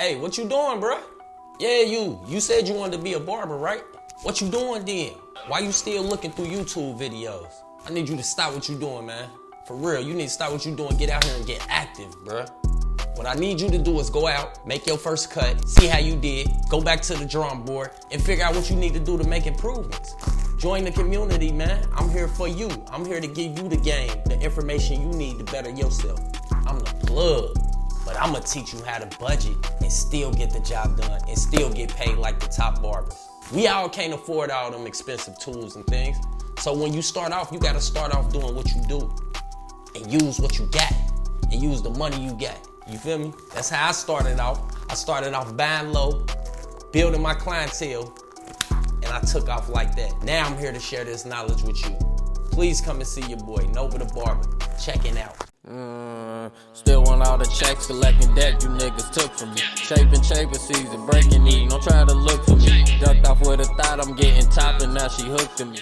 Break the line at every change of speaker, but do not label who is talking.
Hey, what you doing, bro? Yeah, you said you wanted to be a barber, right? What you doing then? Why you still looking through YouTube videos? I need you to stop what you doing, man. For real, you need to stop what you doing, get out here and get active, bruh. What I need you to do is go out, make your first cut, see how you did, go back to the drawing board, and figure out what you need to do to make improvements. Join the community, man. I'm here for you. I'm here to give you the game, the information you need to better yourself. I'm the plug, but I'm gonna teach you how to budget and still get the job done and still get paid like the top barbers. We all can't afford all them expensive tools and things. So when you start off, you gotta start off doing what you do and use what you got and use the money you got. You feel me? That's how I started off. I started off buying low, building my clientele, and I took off like that. Now I'm here to share this knowledge with you. Please come and see your boy, Nova the Barber. Checking out.
Still want all the checks, collecting debt you niggas took from me. Shaping season, breaking knee, don't try to look for me. Ducked off with a thought, I'm getting top and now she hooked to me.